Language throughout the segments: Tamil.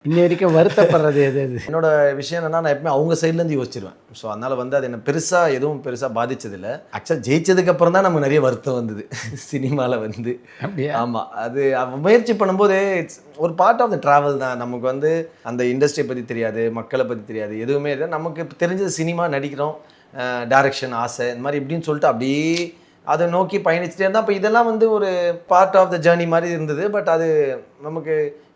இன்ன வரைக்கும் வருத்தப்படுறது எது எது? என்னோட விஷயம் என்னன்னா, நான் எப்பவுமே அவங்க சைட்லேருந்து யோசிச்சிருவேன். ஸோ அதனால வந்து அது என்ன எதுவும் பெருசாக பாதிச்சதில்லை. ஆக்சுவலாக ஜெயிச்சதுக்கு அப்புறம் தான் நமக்கு நிறைய வருத்தம் வந்தது சினிமாவில் வந்து. அப்படியா? ஆமாம், அது முயற்சி பண்ணும்போது இட்ஸ் ஒரு பார்ட் ஆஃப் த ட்ராவல் தான். நமக்கு வந்து அந்த இண்டஸ்ட்ரியை பற்றி தெரியாது, மக்களை பற்றி தெரியாது, எதுவுமே இல்லை. நமக்கு தெரிஞ்சது சினிமா நடிக்கிறோம், டைரக்ஷன் ஆசை, இந்த மாதிரி இப்படின்னு சொல்லிட்டு அப்படியே அதை நோக்கி பயணிச்சுட்டே இருந்தால். அப்போ இதெல்லாம் வந்து ஒரு பார்ட் ஆஃப் த ஜேர்னி மாதிரி இருந்தது. பட் அது நமக்கு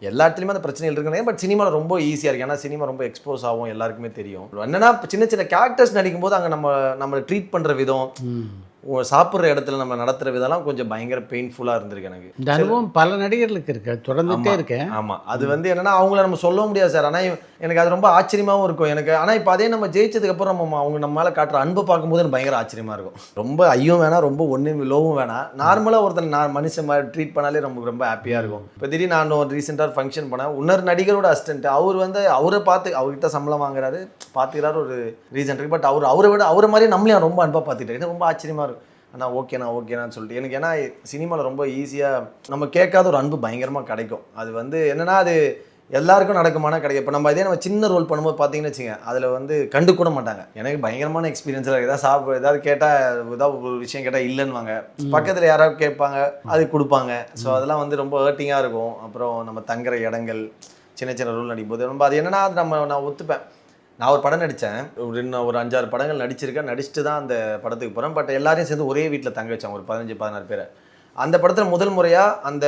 எல்லா இடத்துலையுமே அந்த பிரச்சனைகள் இருக்குன்னு. பட் சினிமாவில் ரொம்ப ஈஸியாக இருக்குது. ஏன்னா சினிமா ரொம்ப எக்ஸ்போஸ் ஆகும், எல்லாருக்குமே தெரியும். என்னன்னா சின்ன சின்ன கேரக்டர்ஸ் நடிக்கும்போது அங்கே நம்மளை ட்ரீட் பண்ணுற விதம், சாப்பிட்ற இடத்துல நம்ம நடத்துகிற விதம்லாம் கொஞ்சம் பயங்கர பெயின்ஃபுல்லாக இருந்திருக்கு எனக்கு. இந்த அனுபவம் பல நடிகர்களுக்கு இருக்கு, தொடர்ந்துட்டே இருக்கேன். ஆமாம், அது வந்து என்னன்னா அவங்கள நம்ம சொல்ல முடியாது சார். ஆனால் எனக்கு அது ரொம்ப ஆச்சரியமாகவும் இருக்கும் எனக்கு. ஆனால் இப்போ அதே நம்ம ஜெயிச்சதுக்கப்புறம் அவங்க நம்ம மேலே காட்டுற அன்பை பார்க்கும்போது எனக்கு பயங்கர ஆச்சரியமாக இருக்கும். ரொம்ப ஐயும் வேணாம், ரொம்ப ஒன்றும் லோவும் வேணாம், நார்மலாக ஒருத்தன் மனுஷன் மாதிரி ட்ரீட் பண்ணாலே ரொம்ப ரொம்ப ஹாப்பியாக இருக்கும். இப்போ திடீர்னு நான் ஒரு ரீசெண்டாக ஃபங்க்ஷன் பண்ணேன். இன்னொரு நடிகரோட அசிஸ்டன்ட், அவர் வந்து அவரை பார்த்து அவர்கிட்ட சம்பளம் வாங்குறாரு, பார்த்துக்கிறாரு, ஒரு ரீசன் இருக்குது. பட் அவரை விட அவரை மாதிரி நம்மளையும் ரொம்ப அன்பாக பார்த்துக்கிட்டாரு. எனக்கு ரொம்ப ஆச்சரியமாக இருக்கும். அண்ணா ஓகேண்ணான்னு சொல்லிட்டு எனக்கு. ஏன்னா சினிமாவில் ரொம்ப ஈஸியாக நம்ம கேட்காத ஒரு அன்பு பயங்கரமாக கிடைக்கும். அது வந்து என்னென்னா அது எல்லாருக்கும் நடக்குமானா கிடைக்கும். இப்போ நம்ம நம்ம சின்ன ரோல் பண்ணும்போது பார்த்தீங்கன்னு வச்சுங்க, அதில் வந்து கண்டு கூட மாட்டாங்க. எனக்கு பயங்கரமான எக்ஸ்பீரியன்ஸில் இருக்குது. ஏதாவது கேட்டால் ஏதாவது ஒரு விஷயம் கேட்டால் இல்லைன்னுவாங்க. பக்கத்தில் யாராவது கேட்பாங்க, அது கொடுப்பாங்க. ஸோ அதெல்லாம் வந்து ரொம்ப ஹர்ட்டிங்காக இருக்கும். அப்புறம் நம்ம தங்குற இடங்கள், சின்ன சின்ன ரோல் நடிக்கும்போது ரொம்ப அது என்னென்னா அது நான் ஒத்துப்பேன். நான் ஒரு படம் நடித்தேன், ஒரு 5-6 படங்கள் நடிச்சுட்டு தான் அந்த படத்துக்கு போகிறேன். பட் எல்லாரையும் சேர்ந்து ஒரே வீட்டில் தங்க வச்சாங்க, ஒரு 15-16 பேரை. அந்த படத்தில் முதல் முறையாக அந்த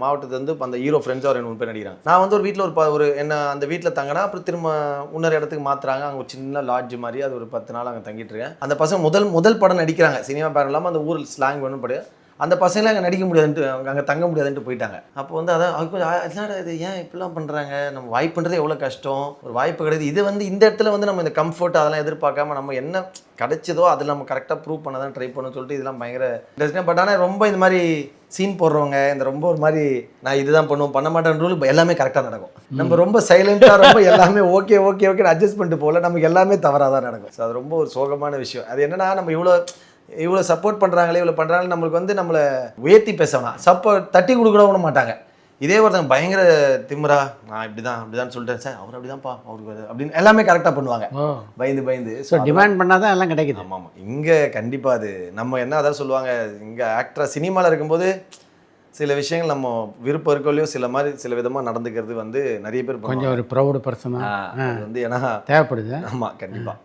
மாவட்டத்துலேருந்து அந்த ஹீரோ ஃப்ரெண்ட்ஸாக ஒரு 3 பேர் நடிக்கிறாங்க. நான் வந்து ஒரு வீட்டில் என்ன அந்த வீட்டில் தங்கினா, அப்புறம் திரும்ப இன்னொரு இடத்துக்கு மாற்றுறாங்க. அங்கே ஒரு சின்ன லாட்ஜ் மாதிரி, அது ஒரு 10 நாள் அங்கே தங்கிட்டு இருக்கேன். அந்த பசங்க முதல் படம் நடிக்கிறாங்க. சினிமா பேர் இல்லாமல் அந்த ஊரில் ஸ்லாங் ஒன்று படு. அந்த பசங்களாம் அங்கே நடிக்க முடியாதுன்ட்டு, அங்கே தங்க முடியாதுன்ட்டு போயிட்டாங்க. அப்போ வந்து அதான் அது கொஞ்சம் இது ஏன் இப்படிலாம் பண்ணுறாங்க, நம்ம வாய்ப்புன்றது எவ்வளோ கஷ்டம், ஒரு வாய்ப்பு கிடையாது. இது வந்து இந்த இடத்துல வந்து நம்ம இந்த கம்ஃபர்ட் அதெல்லாம் எதிர்பார்க்காம நம்ம என்ன கிடைச்சதோ அதில் நம்ம கரெக்டாக ப்ரூவ் பண்ண தான் ட்ரை பண்ணணும்னு சொல்லிட்டு இதெல்லாம் பயங்கர இன்ட்ரெஸ்டிங். பட் ஆனால் ரொம்ப இந்த மாதிரி சீன் போடுறவங்க, இந்த ரொம்ப ஒரு மாதிரி நான் இதுதான் பண்ணுவோம் பண்ண மாட்டேன் ரூல் எல்லாமே கரெக்டாக நடக்கும். நம்ம ரொம்ப சைலண்ட்டாக ரொம்ப எல்லாமே ஓகே அட்ஜஸ்ட் பண்ணிட்டு போகல, நமக்கு எல்லாமே தவறாக தான் நடக்கும். ஸோ அது ரொம்ப ஒரு சோகமான விஷயம். அது என்னென்னா நம்ம இவ்வளோ சப்போர்ட் பண்ணுறாங்களே, இவ்வளோ பண்ணுறாங்களே, நம்மளுக்கு வந்து நம்மளை உயர்த்தி பேசணும், தட்டி கொடுக்க மாட்டாங்க. இதே ஒருத்தங்க பயங்கர திமிரா, நான் அப்படிதான் சொல்லிட்டேன் சார், அவர் அப்படிதான்ப்பா, அவருக்கு அப்படின்னு எல்லாமே கரெக்டாக பண்ணுவாங்க, பயந்து. ஸோ டிமாண்ட் பண்ணால் தான் எல்லாம் கிடைக்குது. ஆமாம், இங்கே கண்டிப்பாக அது நம்ம என்ன அதான் சொல்லுவாங்க, இங்கே ஆக்டராக சினிமாவில் இருக்கும்போது சில விஷயங்கள் நம்ம விருப்பம் இருக்கலையோ சில விதமாக நடந்துக்கிறது வந்து நிறைய பேர் கொஞ்சம் ஒரு ப்ரௌடு பர்சனாக வந்து ஏன்னா தேவைப்படுது. ஆமாம், கண்டிப்பாக.